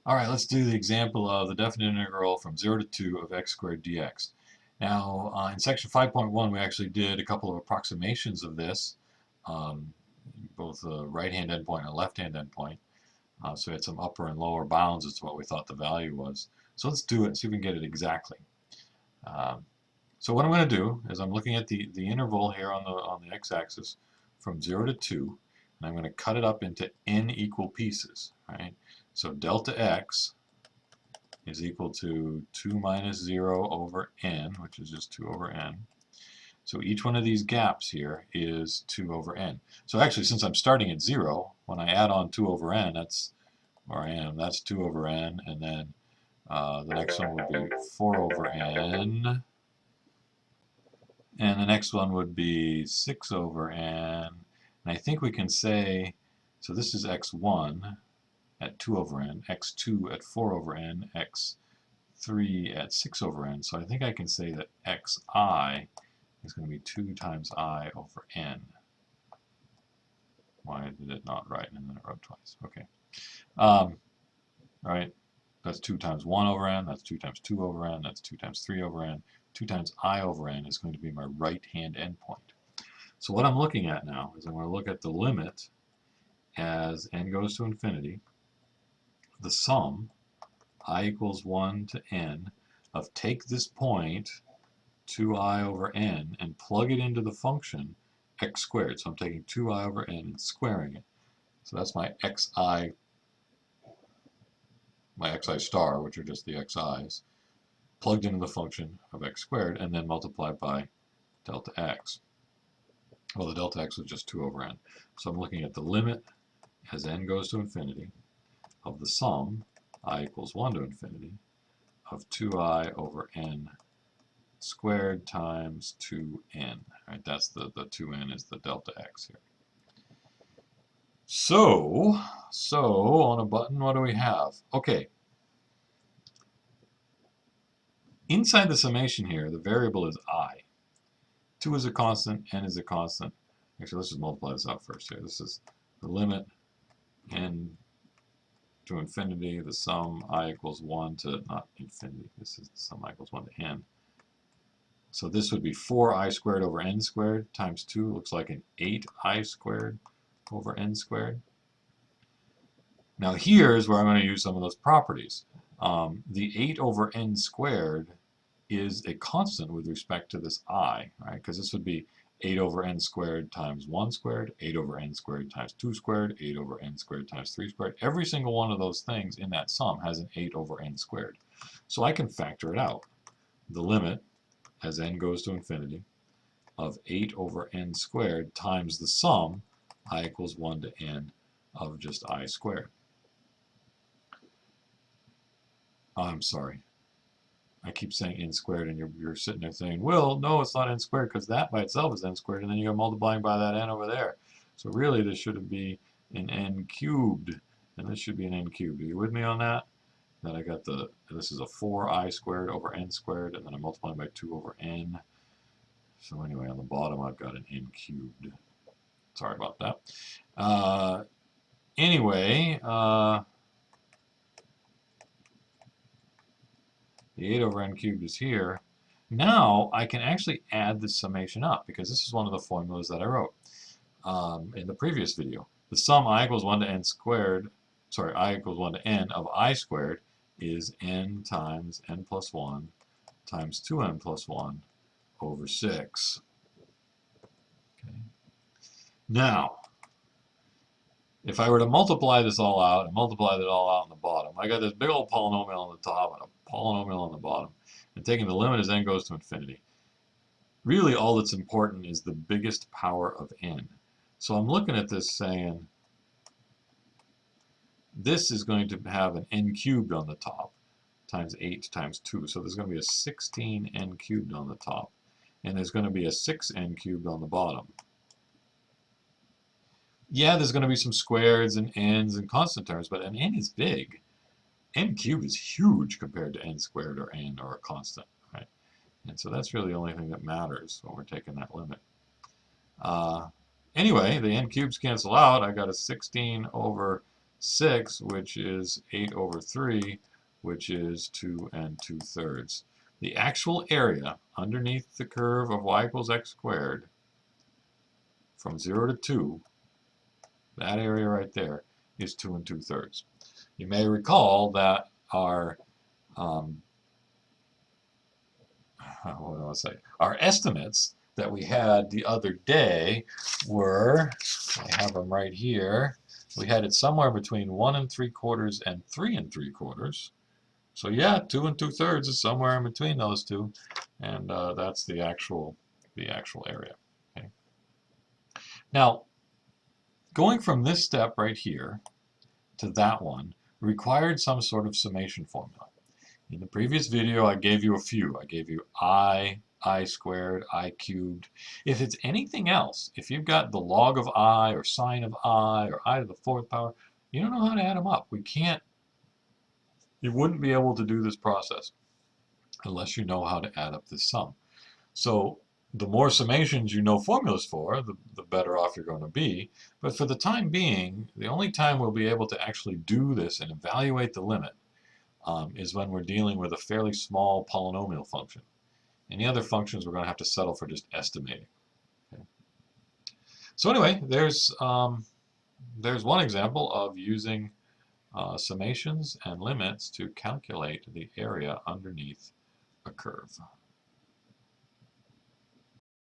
All right, let's do the example of the definite integral from 0 to 2 of x squared dx. Now, in section 5.1, we actually did a couple of approximations of this, um, both a right-hand endpoint and a left-hand endpoint. So we had some upper and lower bounds as to what we thought the value was. So let's do it and see if we can get it exactly. Um, so what I'm going to do is I'm looking at the interval here on the x-axis from 0 to 2, and I'm going to cut it up into n equal pieces. Right? So delta x is equal to 2 minus 0 over n, which is just 2 over n. So each one of these gaps here is 2 over n. So actually, since I'm starting at 0, when I add on 2 over n, that's where I am. That's 2 over n, and then the next one would be 4 over n, and the next one would be 6 over n. And I think we can say, so this is x1 at 2 over n, x2 at 4 over n, x3 at 6 over n. So I think I can say that xi is going to be 2 times I over n. Why did it not write and then it wrote twice? Okay. All right. That's 2 times 1 over n. That's 2 times 2 over n. That's 2 times 3 over n. 2 times I over n is going to be my right-hand endpoint. So what I'm looking at now is I'm going to look at the limit as n goes to infinity, the sum, I equals 1 to n, of take this point, 2i over n, and plug it into the function x squared. So I'm taking 2i over n and squaring it. So that's my xi star, which are just the xi's, plugged into the function of x squared, and then multiplied by delta x. Well, the delta x was just 2 over n. So I'm looking at the limit as n goes to infinity of the sum, I equals 1 to infinity, of 2i over n squared times 2n. Right, that's the 2n is the delta x here. So on a button, what do we have? Okay. Inside the summation here, the variable is I. 2 is a constant, n is a constant. Actually, let's just multiply this out first here. This is the limit n to infinity, the sum I equals 1 to, not infinity, this is the sum I equals 1 to n. So this would be 4i squared over n squared times 2, looks like an 8i squared over n squared. Now here's where I'm going to use some of those properties. The 8 over n squared is a constant with respect to this I, right? Because this would be 8 over n squared times 1 squared, 8 over n squared times 2 squared, 8 over n squared times 3 squared. Every single one of those things in that sum has an 8 over n squared. So I can factor it out. The limit, as n goes to infinity, of 8 over n squared times the sum, I equals 1 to n, of just I squared. I'm sorry. I keep saying n squared, and you're sitting there saying, well, no, it's not n squared, because that by itself is n squared, and then you're multiplying by that n over there. So really, this should be an n cubed, and this should be an n cubed. Are you with me on that? Then I got this is a 4i squared over n squared, and then I'm multiplying by 2 over n. So anyway, on the bottom, I've got an n cubed. Sorry about that. Anyway, the 8 over n cubed is here. Now I can actually add the summation up, because this is one of the formulas that I wrote in the previous video. The sum I equals 1 to n squared, sorry, I equals 1 to n of I squared is n times n plus 1 times 2n plus 1 over 6. Okay. Now, if I were to multiply this all out and multiply it all out on the bottom, I got this big old polynomial on the top and a polynomial on the bottom, and taking the limit as n goes to infinity. Really, all that's important is the biggest power of n. So I'm looking at this saying, this is going to have an n cubed on the top, times 8 times 2. So there's going to be a 16n cubed on the top, and there's going to be a 6n cubed on the bottom. Yeah, there's going to be some squares and n's and constant terms, but an n is big. N cubed is huge compared to n squared or n or a constant, right? And so that's really the only thing that matters when we're taking that limit. Anyway, the n cubes cancel out. I got a 16 over 6, which is 8 over 3, which is 2 2/3. The actual area underneath the curve of y equals x squared from 0 to 2, that area right there, is 2 2/3. You may recall that our what do I say? Our estimates that we had the other day were, I have them right here, we had it somewhere between 1 3/4 and 3 3/4. So yeah, 2 2/3 is somewhere in between those two, and that's the actual area. Okay. Now, going from this step right here to that one required some sort of summation formula. In the previous video, I gave you a few. I gave you I squared, I cubed. If it's anything else, if you've got the log of I or sine of I or I to the 4th power, you don't know how to add them up. You wouldn't be able to do this process unless you know how to add up this sum. So the more summations you know formulas for, the better off you're going to be. But for the time being, the only time we'll be able to actually do this and evaluate the limit is when we're dealing with a fairly small polynomial function. Any other functions, we're going to have to settle for just estimating. Okay. So anyway, there's one example of using summations and limits to calculate the area underneath a curve.